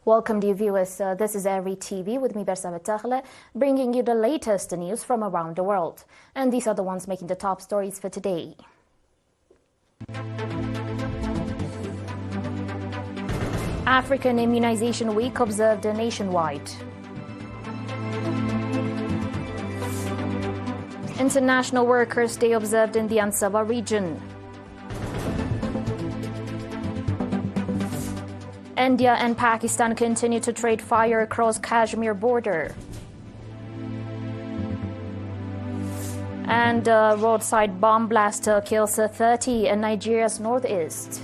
Welcome dear viewers, this is ERi-TV with me Bersama Tagle, bringing you the latest news from around the world. And these are the ones making the top stories for today. African Immunization Week observed nationwide. International Workers' Day observed in the Ansaba region. India and Pakistan continue to trade fire across Kashmir border. And a roadside bomb blast kills 30 in Nigeria's northeast.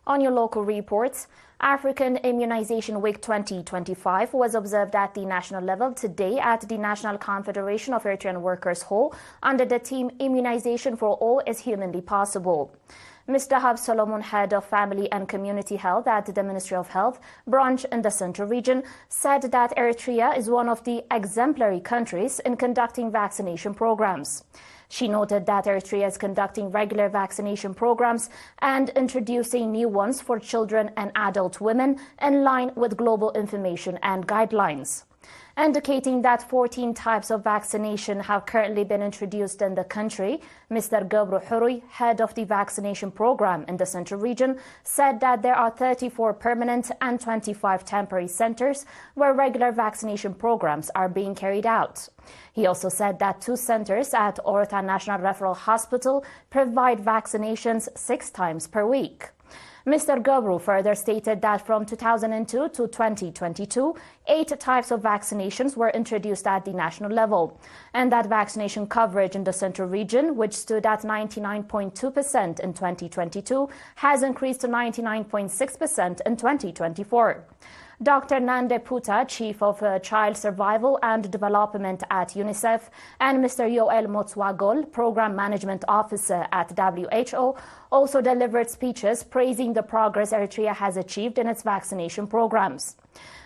On your local reports, African Immunization Week 2025 was observed at the national level today at the National Confederation of Eritrean Workers Hall under the theme Immunization for All is Humanly Possible. Mr. Hab Solomon, head of Family and Community Health at the Ministry of Health branch in the Central Region, said that Eritrea is one of the exemplary countries in conducting vaccination programs. She noted that Eritrea is conducting regular vaccination programs and introducing new ones for children and adult women in line with global information and guidelines, indicating that 14 types of vaccination have currently been introduced in the country. Mr. Gabru Hurui, head of the vaccination program in the Central Region, said that there are 34 permanent and 25 temporary centers where regular vaccination programs are being carried out. He also said that 2 centers at Orta National Referral Hospital provide vaccinations 6 times per week. Mr. Gabru further stated that from 2002 to 2022, 8 types of vaccinations were introduced at the national level, and that vaccination coverage in the Central Region, which stood at 99.2% in 2022, has increased to 99.6% in 2024. Dr. Nande Puta, Chief of Child Survival and Development at UNICEF, and Mr. Yoel Motswagol, Program Management Officer at WHO, also delivered speeches praising the progress Eritrea has achieved in its vaccination programs.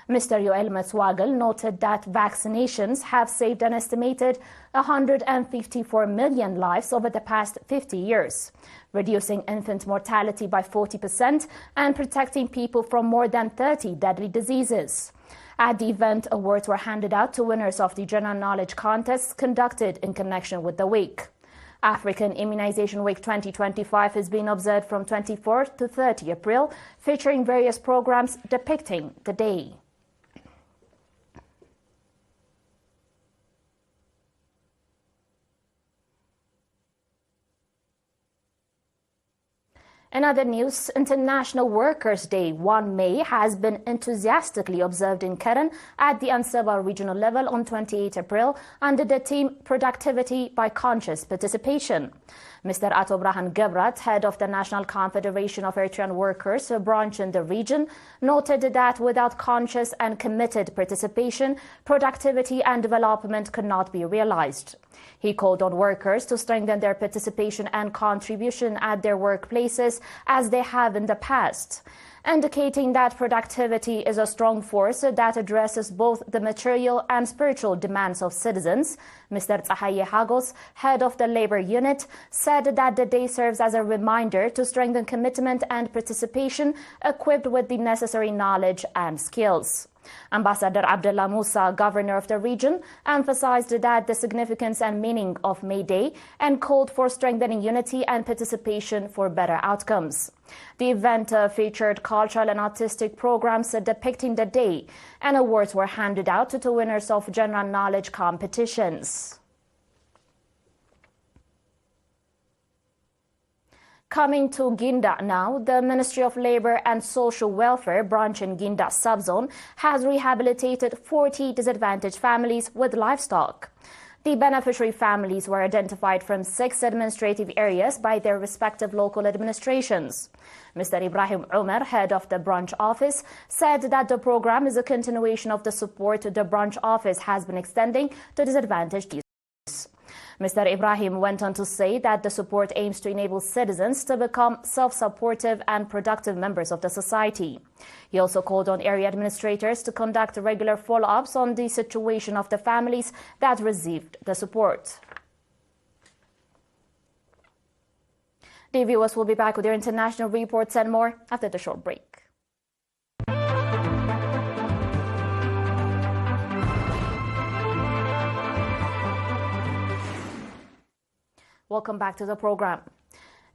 Mr. Yoel Motswagol noted that vaccinations have saved an estimated 154 million lives over the past 50 years, reducing infant mortality by 40% and protecting people from more than 30 deadly diseases. At the event, awards were handed out to winners of the general knowledge contests conducted in connection with the week. African Immunization Week 2025 is being observed from 24th to 30 April, featuring various programs depicting the day. In other news, International Workers' Day 1 May has been enthusiastically observed in Keren at the Ansaba regional level on 28 April under the theme Productivity by Conscious Participation. Mr. Ato Brahan Gebrat, head of the National Confederation of Eritrean Workers, a branch in the region, noted that without conscious and committed participation, productivity and development could not be realized. He called on workers to strengthen their participation and contribution at their workplaces as they have in the past, indicating that productivity is a strong force that addresses both the material and spiritual demands of citizens. Mr. Tsahaye Hagos, head of the labor unit, said that the day serves as a reminder to strengthen commitment and participation equipped with the necessary knowledge and skills. Ambassador Abdullah Musa, governor of the region, emphasized that the significance and meaning of May Day and called for strengthening unity and participation for better outcomes. The event featured cultural and artistic programs depicting the day, and awards were handed out to winners of general knowledge competitions. Coming to Ginda now, the Ministry of Labour and Social Welfare branch in Ginda subzone has rehabilitated 40 disadvantaged families with livestock. The beneficiary families were identified from 6 administrative areas by their respective local administrations. Mr. Ibrahim Umar, head of the branch office, said that the program is a continuation of the support the branch office has been extending to disadvantaged youth. Mr. Ibrahim went on to say that the support aims to enable citizens to become self-supportive and productive members of the society. He also called on area administrators to conduct regular follow-ups on the situation of the families that received the support. The viewers will be back with your international reports and more after the short break. Welcome back to the program.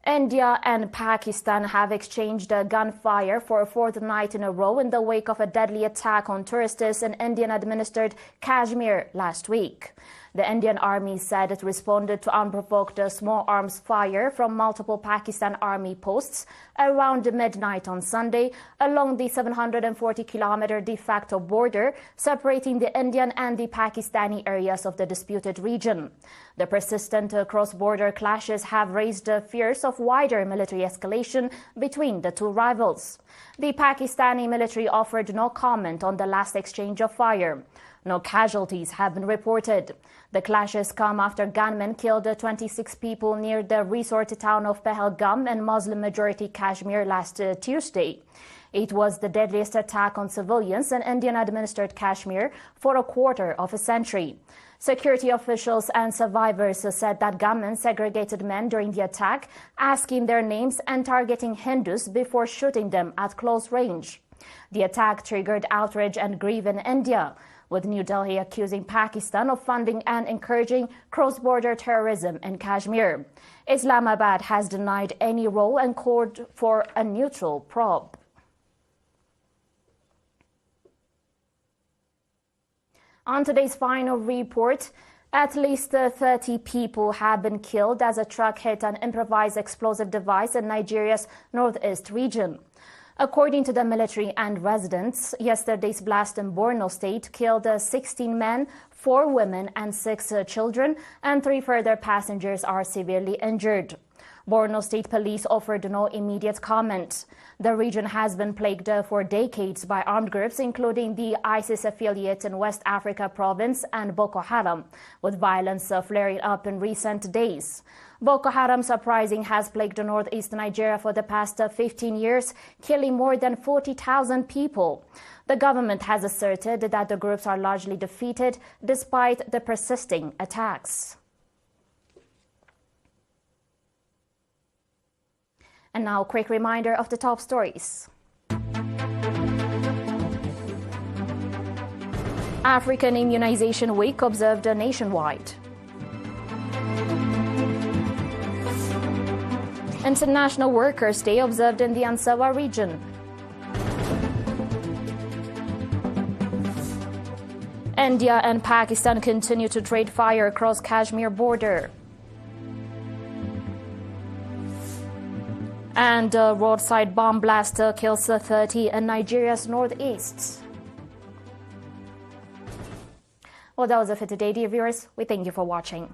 India and Pakistan have exchanged gunfire for a fourth night in a row in the wake of a deadly attack on tourists in Indian-administered Kashmir last week. The Indian Army said it responded to unprovoked small arms fire from multiple Pakistan Army posts around midnight on Sunday along the 740-kilometer de facto border separating the Indian and the Pakistani areas of the disputed region. The persistent cross-border clashes have raised fears of wider military escalation between the two rivals. The Pakistani military offered no comment on the last exchange of fire. No casualties have been reported. The clashes come after gunmen killed 26 people near the resort town of Pahalgam in Muslim-majority Kashmir last Tuesday. It was the deadliest attack on civilians in Indian-administered Kashmir for a quarter of a century. Security officials and survivors said that gunmen segregated men during the attack, asking their names and targeting Hindus before shooting them at close range. The attack triggered outrage and grief in India, with New Delhi accusing Pakistan of funding and encouraging cross-border terrorism in Kashmir. Islamabad has denied any role and called for a neutral probe. On today's final report, at least 30 people have been killed as a truck hit an improvised explosive device in Nigeria's northeast region. According to the military and residents, yesterday's blast in Borno State killed 16 men, 4 women and 6 children, and 3 further passengers are severely injured. Borno State Police offered no immediate comment. The region has been plagued for decades by armed groups, including the ISIS affiliate in West Africa province and Boko Haram, with violence flaring up in recent days. Boko Haram's uprising has plagued northeast Nigeria for the past 15 years, killing more than 40,000 people. The government has asserted that the groups are largely defeated despite the persisting attacks. And now a quick reminder of the top stories. African Immunization Week observed nationwide. International Workers' Day observed in the Ansawa region. India and Pakistan continue to trade fire across Kashmir border. And a roadside bomb blast kills 30 in Nigeria's northeast. Well, that was it for today, dear viewers. We thank you for watching.